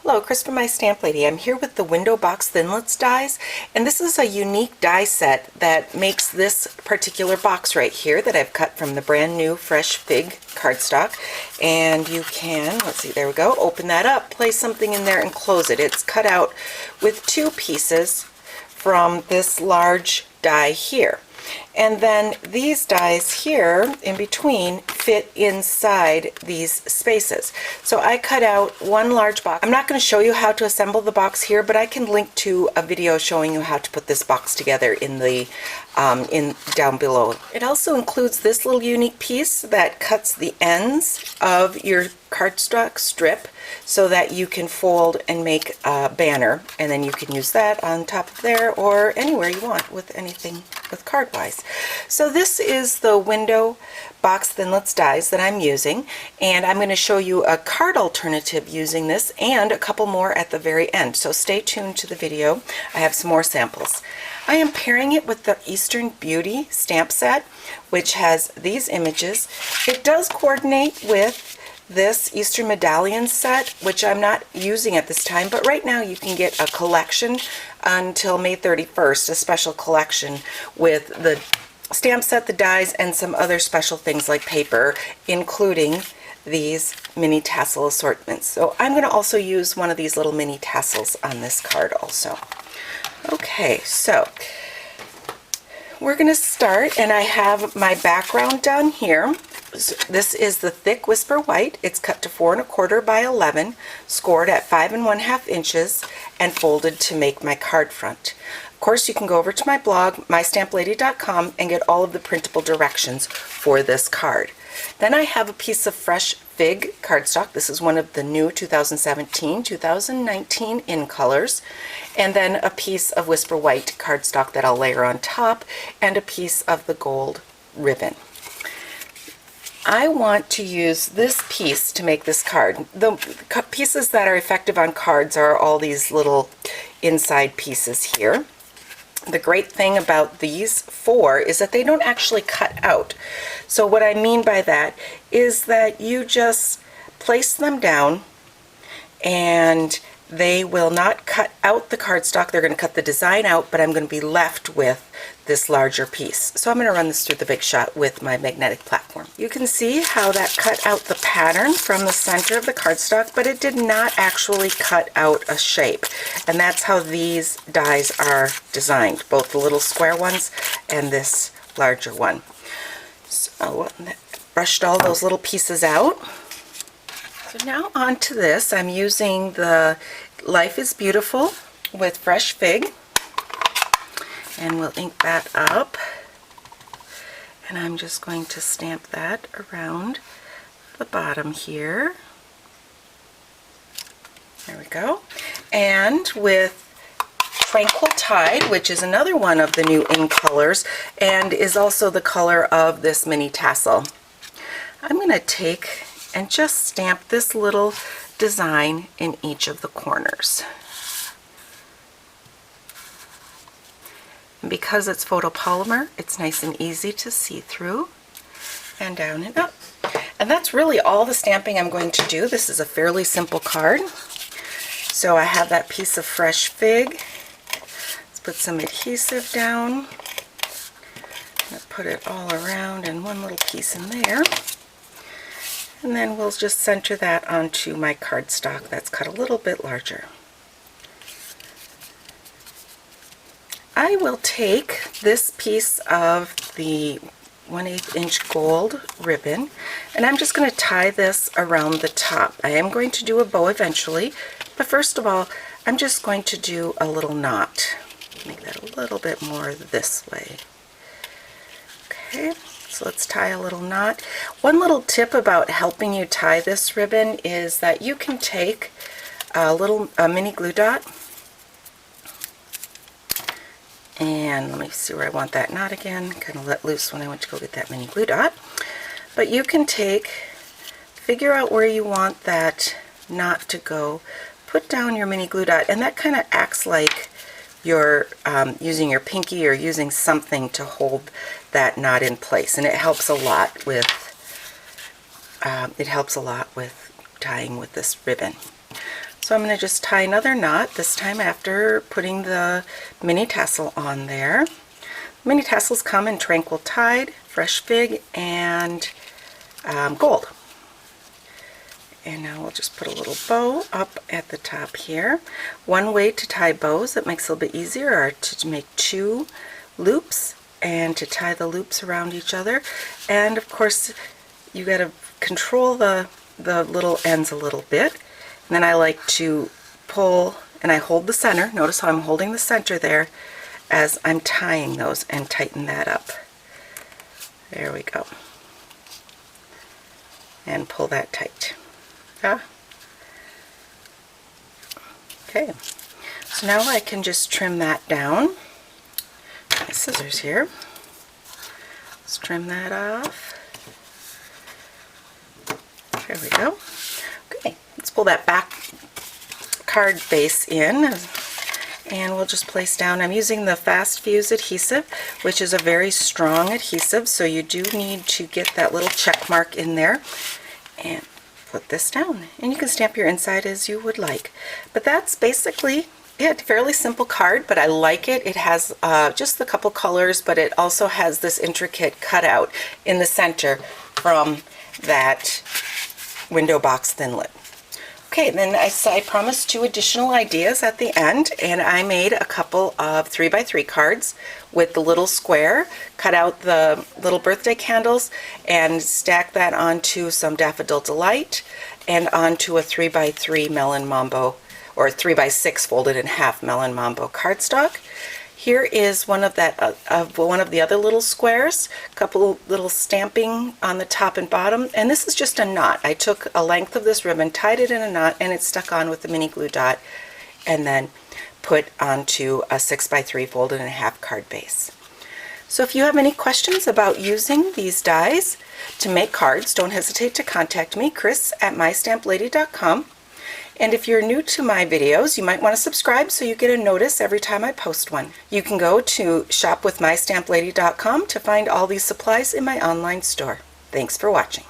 Hello, Krista, my Stamp Lady. I'm here with the Window Box Thinlits Dies, and this is a unique die set that makes this particular box right here that I've cut from the brand new Fresh Fig cardstock. And you can, let's see, there we go, open that up, place something in there and close it. It's cut out with two pieces from this large die here. And then these dies here in between fit inside these spaces. So I cut out one large box. I'm not going to show you how to assemble the box here, but I can link to a video showing you how to put this box together in the down below. It also includes this little unique piece that cuts the ends of your cardstock strip so that you can fold and make a banner, and then you can use that on top of there or anywhere you want with anything with card wise. So this is the Window Box Thinlits Dies that I'm using, and I'm going to show you a card alternative using this and a couple more at the very end, so stay tuned to the video. I have some more samples. I am pairing it with the Eastern Beauty stamp set, which has these images. It does coordinate with this Eastern Medallion set, which I'm not using at this time, but right now you can get a collection until May 31st, a special collection with the stamp set, the dies, and some other special things like paper, including these mini tassel assortments. So I'm going to also use one of these little mini tassels on this card also. Okay, so we're going to start, and I have my background down here. This is the thick Whisper White. It's cut to 4 1/4 by 11, scored at 5 1/2 inches, and folded to make my card front. Of course, you can go over to my blog, mystamplady.com, and get all of the printable directions for this card. Then I have a piece of Fresh Fig cardstock. This is one of the new 2017-2019 in colors. And then a piece of Whisper White cardstock that I'll layer on top, and a piece of the gold ribbon. I want to use this piece to make this card. The pieces that are effective on cards are all these little inside pieces here. The great thing about these four is that they don't actually cut out. So what I mean by that is that you just place them down and they will not cut out the cardstock. They're going to cut the design out, but I'm going to be left with this larger piece. So I'm going to run this through the Big Shot with my magnetic platform. You can see how that cut out the pattern from the center of the cardstock, but it did not actually cut out a shape. And that's how these dies are designed, both the little square ones and this larger one. So brushed all those little pieces out. So now on to this. I'm using the Life is Beautiful with Fresh Fig, and we'll ink that up, and I'm just going to stamp that around the bottom here. There we go. And with Tranquil Tide, which is another one of the new in colors and is also the color of this mini tassel, I'm going to take and just stamp this little design in each of the corners. And because it's photopolymer, it's nice and easy to see through, and down and up. And that's really all the stamping I'm going to do. This is a fairly simple card. So I have that piece of Fresh Fig. Let's put some adhesive down. Put it all around and one little piece in there. And then we'll just center that onto my cardstock that's cut a little bit larger. I will take this piece of the 1/8 inch gold ribbon, and I'm just going to tie this around the top. I am going to do a bow eventually, but first of all, I'm just going to do a little knot. Make that a little bit more this way. Okay. So let's tie a little knot. One little tip about helping you tie this ribbon is that you can take a mini glue dot, and let me see where I want that knot again. Kind of let loose when I went to go get that mini glue dot. But you can figure out where you want that knot to go, put down your mini glue dot, and that kind of acts like you're using your pinky or using something to hold that knot in place, and it helps a lot with tying with this ribbon. So I'm going to just tie another knot, this time after putting the mini tassel on there. Mini tassels come in Tranquil Tide, Fresh Fig, and Gold. And now we'll just put a little bow up at the top here. One way to tie bows that makes it a little bit easier are to make 2 loops and to tie the loops around each other. And of course, you got to control the little ends a little bit. And then I like to pull, and I hold the center. Notice how I'm holding the center there as I'm tying those, and tighten that up. There we go. And pull that tight. Yeah. Okay. So now I can just trim that down. My scissors here. Let's trim that off. There we go. Okay, let's pull that back card base in, and we'll just place down. I'm using the Fast Fuse adhesive, which is a very strong adhesive, so you do need to get that little check mark in there and put this down. And you can stamp your inside as you would like. But that's basically it. Fairly simple card, but I like it. It has just a couple colors, but it also has this intricate cutout in the center from that Window Box Thinlit. Okay, then I promised 2 additional ideas at the end, and I made a couple of 3x3 cards with the little square, cut out the little birthday candles, and stack that onto some Daffodil Delight and onto a 3x3 Melon Mambo, or 3x6 folded in half Melon Mambo cardstock. Here is one of the other little squares, a couple little stamping on the top and bottom, and this is just a knot. I took a length of this ribbon, tied it in a knot, and it's stuck on with the mini glue dot, and then put onto a 6x3 folded in half card base. So if you have any questions about using these dies to make cards, don't hesitate to contact me, Chris@mystamplady.com. And if you're new to my videos, you might want to subscribe so you get a notice every time I post one. You can go to shopwithmystamplady.com to find all these supplies in my online store. Thanks for watching.